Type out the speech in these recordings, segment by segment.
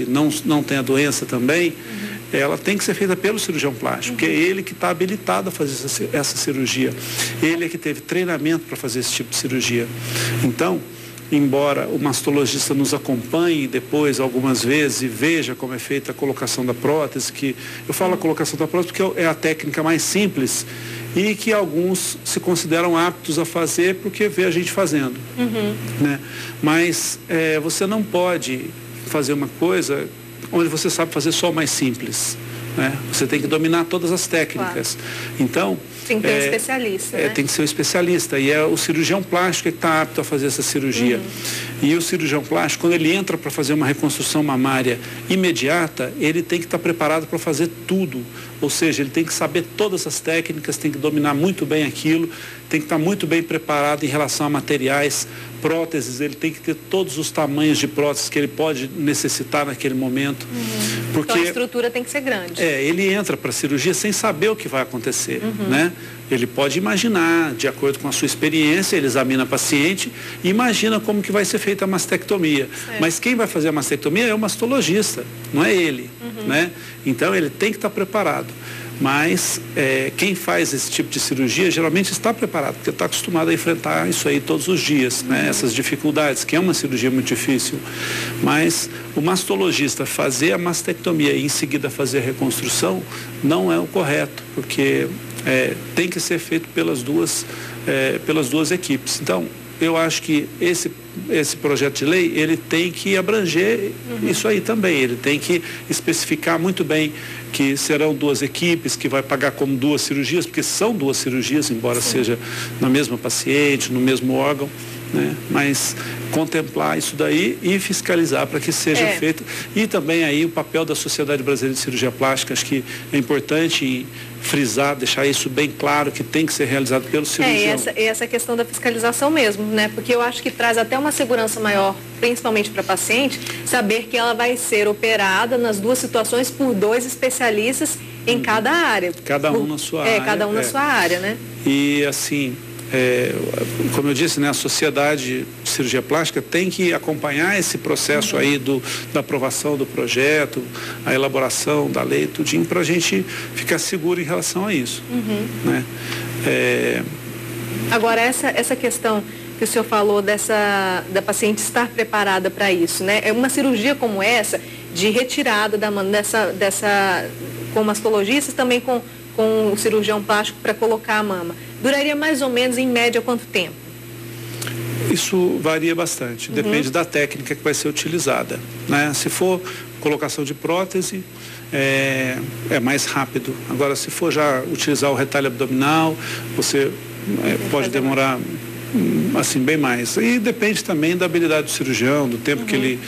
que não tem a doença também, ela tem que ser feita pelo cirurgião plástico, porque é ele que está habilitado a fazer essa cirurgia. Ele é que teve treinamento para fazer esse tipo de cirurgia. Então, embora o mastologista nos acompanhe depois algumas vezes e veja como é feita a colocação da prótese, que eu falo a colocação da prótese porque é a técnica mais simples e que alguns se consideram aptos a fazer porque vê a gente fazendo, né? Mas você não pode fazer uma coisa onde você sabe fazer só o mais simples, né? Você tem que dominar todas as técnicas. Claro. Então, tem que ter um especialista, né? Tem que ser um especialista, e é o cirurgião plástico que está apto a fazer essa cirurgia. E o cirurgião plástico, quando ele entra para fazer uma reconstrução mamária imediata, ele tem que estar preparado para fazer tudo. Ou seja, ele tem que saber todas as técnicas, tem que dominar muito bem aquilo, tem que estar muito bem preparado em relação a materiais, próteses, ele tem que ter todos os tamanhos de próteses que ele pode necessitar naquele momento. Porque, então a estrutura tem que ser grande. Ele entra para a cirurgia sem saber o que vai acontecer, né? Ele pode imaginar, de acordo com a sua experiência, ele examina a paciente e imagina como que vai ser feita a mastectomia. Mas quem vai fazer a mastectomia é o mastologista, não é ele, né? Então ele tem que estar preparado. Mas quem faz esse tipo de cirurgia geralmente está preparado, porque está acostumado a enfrentar isso aí todos os dias, né? Essas dificuldades, que é uma cirurgia muito difícil. Mas o mastologista fazer a mastectomia e em seguida fazer a reconstrução não é o correto, porque tem que ser feito pelas duas equipes. Então, eu acho que esse projeto de lei, ele tem que abranger isso aí também. Ele tem que especificar muito bem que serão duas equipes, que vai pagar como duas cirurgias, porque são duas cirurgias, embora seja na mesma paciente, no mesmo órgão, né? Mas contemplar isso daí e fiscalizar para que seja feito. E também aí o papel da Sociedade Brasileira de Cirurgia Plástica, acho que é importante frisar, deixar isso bem claro, que tem que ser realizado pelo cirurgião. Essa questão da fiscalização mesmo, né? Porque eu acho que traz até uma segurança maior, principalmente para a paciente, saber que ela vai ser operada nas duas situações por dois especialistas em cada área. Cada um na sua área. Cada um na sua área, né? E assim, como eu disse, né, a Sociedade de Cirurgia Plástica tem que acompanhar esse processo aí da aprovação do projeto, a elaboração da lei, tudinho, para a gente ficar seguro em relação a isso, né? Agora, essa questão que o senhor falou da paciente estar preparada para isso, né? É uma cirurgia como essa, de retirada da mama, com mastologistas, também com o cirurgião plástico para colocar a mama. Duraria mais ou menos, em média, quanto tempo? Isso varia bastante, depende da técnica que vai ser utilizada, né? Se for colocação de prótese, é mais rápido. Agora, se for já utilizar o retalho abdominal, você pode demorar assim bem mais. E depende também da habilidade do cirurgião, do tempo que ele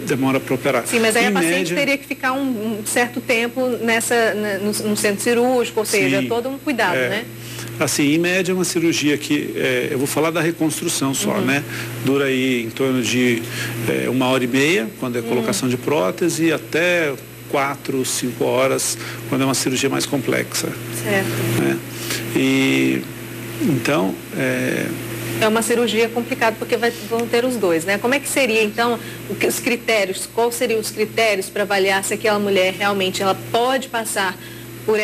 demora para operar. Sim, mas aí a paciente teria que ficar um certo tempo no centro cirúrgico, ou seja, todo um cuidado, né? Assim, em média, é uma cirurgia que, eu vou falar da reconstrução só, né? Dura aí em torno de 1h30, quando é colocação de prótese, até 4, 5 horas, quando é uma cirurgia mais complexa. Certo. Né? E, então, é uma cirurgia complicada porque vão ter os dois, né? Como é que seria, então, os critérios? Quais seriam os critérios para avaliar se aquela mulher realmente ela pode passar por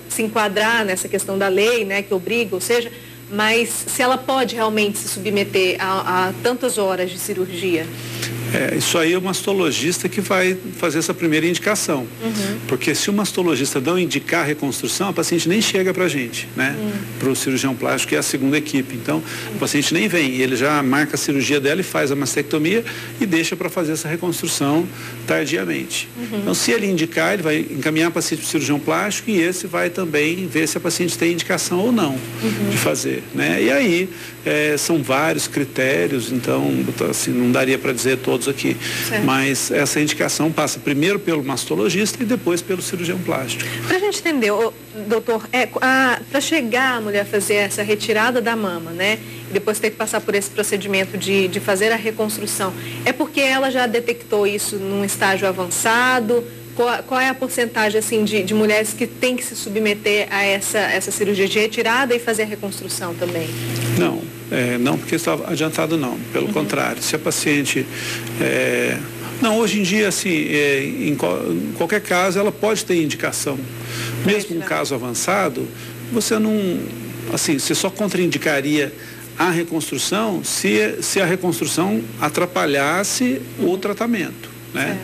se enquadrar nessa questão da lei, né, que obriga, ou seja, mas se ela pode realmente se submeter a tantas horas de cirurgia? Isso aí é o mastologista que vai fazer essa primeira indicação. Porque se o mastologista não indicar a reconstrução, a paciente nem chega para a gente, né? Para o cirurgião plástico, que é a segunda equipe. Então, o paciente nem vem, ele já marca a cirurgia dela e faz a mastectomia e deixa para fazer essa reconstrução tardiamente. Então, se ele indicar, ele vai encaminhar a paciente para o cirurgião plástico e esse vai também ver se a paciente tem indicação ou não de fazer, né? E aí, são vários critérios, então, assim, não daria para dizer todos aqui, mas essa indicação passa primeiro pelo mastologista e depois pelo cirurgião plástico. Para a gente entender, doutor, para chegar a mulher a fazer essa retirada da mama, né, e depois ter que passar por esse procedimento de fazer a reconstrução, é porque ela já detectou isso num estágio avançado? Qual é a porcentagem, assim, de mulheres que têm que se submeter a essa cirurgia de retirada e fazer a reconstrução também? Não, porque está adiantado não. Pelo contrário, se a paciente Não, hoje em dia, assim, em qualquer caso, ela pode ter indicação. Mesmo um caso avançado, você não, assim, você só contraindicaria a reconstrução se a reconstrução atrapalhasse o tratamento, né?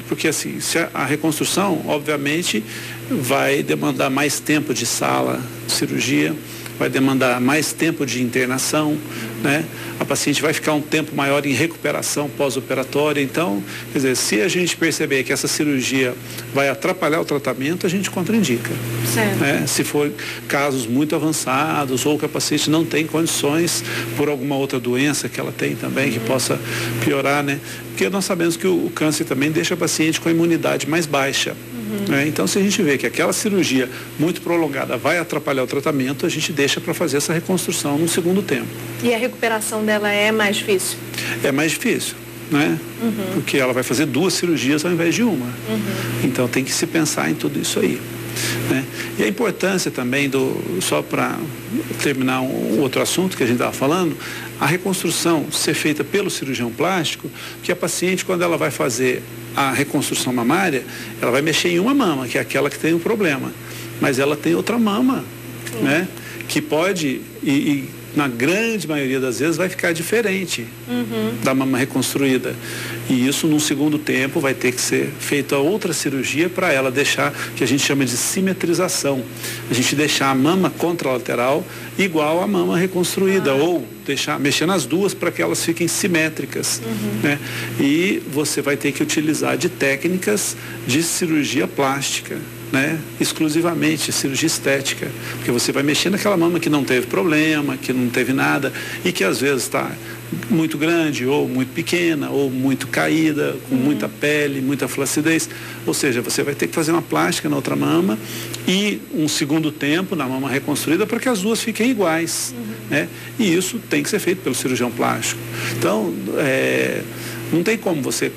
Porque assim, se a reconstrução, obviamente, vai demandar mais tempo de sala, cirurgia, vai demandar mais tempo de internação, né? A paciente vai ficar um tempo maior em recuperação pós-operatória. Então, quer dizer, se a gente perceber que essa cirurgia vai atrapalhar o tratamento, a gente contraindica. Certo. Né? Se for casos muito avançados ou que a paciente não tem condições por alguma outra doença que ela tem também, que possa piorar, né? Porque nós sabemos que o câncer também deixa a paciente com a imunidade mais baixa. Né? Então, se a gente vê que aquela cirurgia muito prolongada vai atrapalhar o tratamento, a gente deixa para fazer essa reconstrução no segundo tempo. E a recuperação dela é mais difícil? É mais difícil, né? Porque ela vai fazer 2 cirurgias ao invés de uma. Então, tem que se pensar em tudo isso aí. Né? E a importância também, só para terminar um outro assunto que a gente estava falando, a reconstrução ser feita pelo cirurgião plástico, que a paciente, quando ela vai fazer a reconstrução mamária, ela vai mexer em uma mama, que é aquela que tem um problema, mas ela tem outra mama, né? Que pode, e na grande maioria das vezes vai ficar diferente da mama reconstruída. E isso, num segundo tempo, vai ter que ser feita outra cirurgia para ela deixar, que a gente chama de simetrização. A gente deixar a mama contralateral igual à mama reconstruída, ou mexer nas duas para que elas fiquem simétricas. Né? E você vai ter que utilizar de técnicas de cirurgia plástica. Né? Exclusivamente cirurgia estética, porque você vai mexer naquela mama que não teve problema, que não teve nada e que às vezes está muito grande ou muito pequena ou muito caída, com muita pele, muita flacidez, ou seja, você vai ter que fazer uma plástica na outra mama e um segundo tempo na mama reconstruída para que as duas fiquem iguais, né? E isso tem que ser feito pelo cirurgião plástico. Então, não tem como você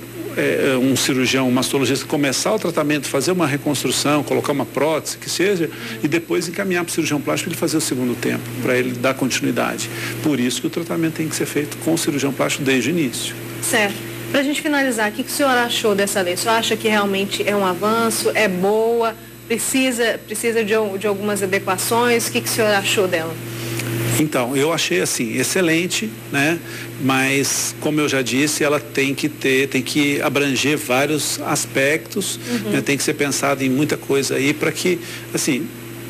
um cirurgião, um mastologista começar o tratamento, fazer uma reconstrução, colocar uma prótese, que seja, e depois encaminhar para o cirurgião plástico ele fazer o segundo tempo, para ele dar continuidade. Por isso que o tratamento tem que ser feito com o cirurgião plástico desde o início. Certo. Para a gente finalizar, o que o senhor achou dessa lei? O senhor acha que realmente é um avanço, é boa, precisa de algumas adequações? O que o senhor achou dela? Então, eu achei assim, excelente, né? Mas, como eu já disse, ela tem que abranger vários aspectos, né? Tem que ser pensado em muita coisa aí para que, assim,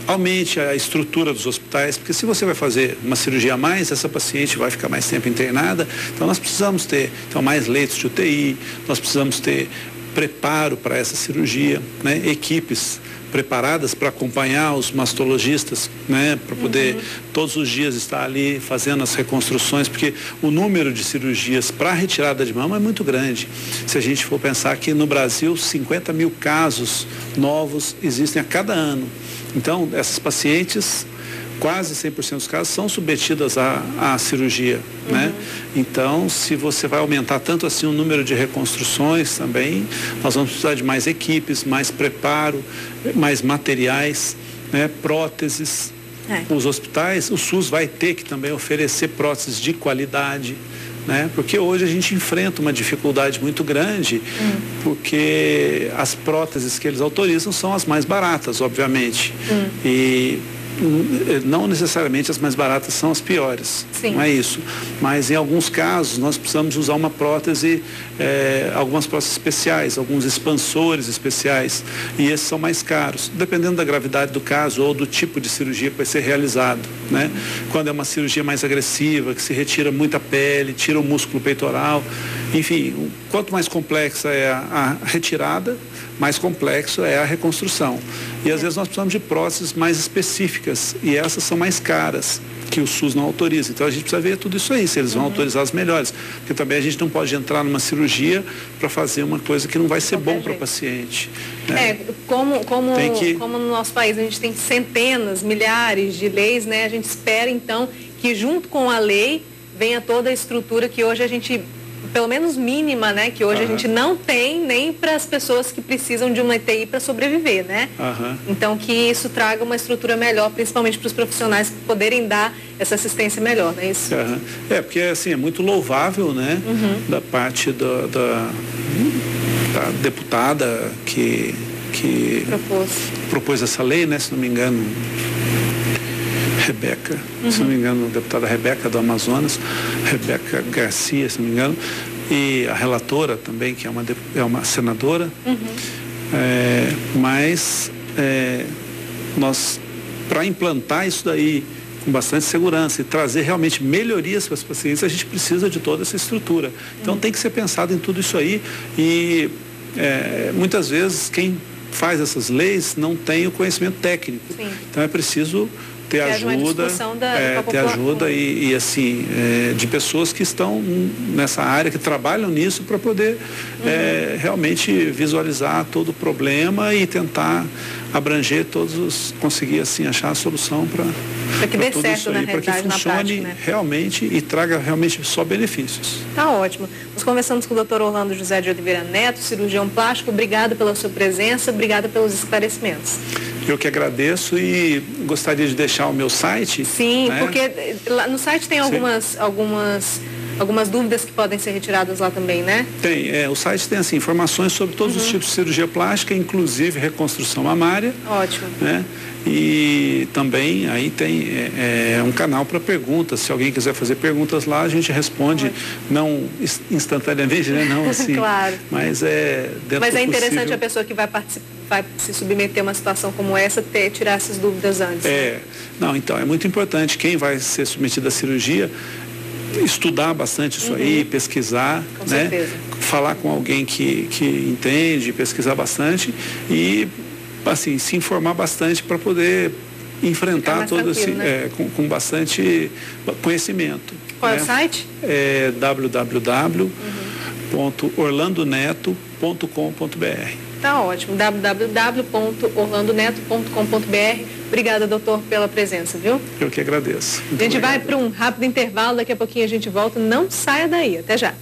aumente a estrutura dos hospitais, porque se você vai fazer uma cirurgia a mais, essa paciente vai ficar mais tempo internada, então nós precisamos ter mais leitos de UTI, nós precisamos ter preparo para essa cirurgia, né? Equipes preparadas para acompanhar os mastologistas, né, para poder todos os dias estar ali fazendo as reconstruções, porque o número de cirurgias para retirada de mama é muito grande. Se a gente for pensar que no Brasil 50 mil casos novos existem a cada ano. Então, essas pacientes, quase 100% dos casos são submetidas à cirurgia, né? Então, se você vai aumentar tanto assim o número de reconstruções também, nós vamos precisar de mais equipes, mais preparo, mais materiais, né? Próteses. Os hospitais, o SUS vai ter que também oferecer próteses de qualidade, né? Porque hoje a gente enfrenta uma dificuldade muito grande, porque as próteses que eles autorizam são as mais baratas, obviamente. E não necessariamente as mais baratas são as piores. Sim. Não é isso, mas em alguns casos nós precisamos usar uma prótese, algumas próteses especiais, alguns expansores especiais, e esses são mais caros, dependendo da gravidade do caso ou do tipo de cirurgia que vai ser realizado, né? Quando é uma cirurgia mais agressiva, que se retira muita pele, tira o músculo peitoral, enfim, quanto mais complexa é a retirada, mais complexo é a reconstrução. E às vezes nós precisamos de próteses mais específicas, e essas são mais caras, que o SUS não autoriza. Então a gente precisa ver tudo isso aí, se eles vão autorizar as melhores. Porque também a gente não pode entrar numa cirurgia para fazer uma coisa que não vai ser bom para o paciente. Né? Como no nosso país a gente tem centenas, milhares de leis, né? A gente espera então que junto com a lei venha toda a estrutura que hoje a gente pelo menos mínima, né? Que hoje a gente não tem nem para as pessoas que precisam de uma ETI para sobreviver, né? Então, que isso traga uma estrutura melhor, principalmente para os profissionais poderem dar essa assistência melhor, não é isso? Porque assim, é muito louvável, né? Da parte da deputada que propôs essa lei, né? Se não me engano, Rebeca, se não me engano, a deputada Rebeca do Amazonas, Rebeca Garcia, se não me engano, e a relatora também, que é uma senadora, mas nós, para implantar isso daí com bastante segurança e trazer realmente melhorias para os pacientes, a gente precisa de toda essa estrutura. Então tem que ser pensado em tudo isso aí e muitas vezes quem faz essas leis não tem o conhecimento técnico. Sim. Então é preciso ter ajuda, ter ajuda e assim, de pessoas que estão nessa área, que trabalham nisso para poder realmente visualizar todo o problema e tentar abranger conseguir assim achar a solução para que dê certo na para que funcione realmente e traga realmente só benefícios. Tá ótimo. Nós conversamos com o Dr. Orlando José de Oliveira Neto, cirurgião plástico. Obrigado pela sua presença, obrigada pelos esclarecimentos. Eu que agradeço e gostaria de deixar o meu site. Sim, né? Porque lá no site tem algumas dúvidas que podem ser retiradas lá também, né? Tem, o site tem assim, informações sobre todos os tipos de cirurgia plástica, inclusive reconstrução mamária. Ótimo. Né? E também aí tem um canal para perguntas. Se alguém quiser fazer perguntas lá, a gente responde. Ótimo. Não instantaneamente, né? Não assim. Claro. Mas dentro Mas é interessante possível. A pessoa que vai se submeter a uma situação como essa tirar essas dúvidas antes. Né? Não, então é muito importante quem vai ser submetido à cirurgia estudar bastante isso aí, pesquisar, com né? certeza. Falar com alguém que entende, pesquisar bastante e assim, se informar bastante para poder enfrentar todo esse, né? com bastante conhecimento. Qual é o site? www.orlandoneto.com.br. Tá ótimo, www.orlandoneto.com.br. Obrigada, doutor, pela presença, viu? Eu que agradeço. A gente vai para um rápido intervalo, daqui a pouquinho a gente volta. Não saia daí, até já.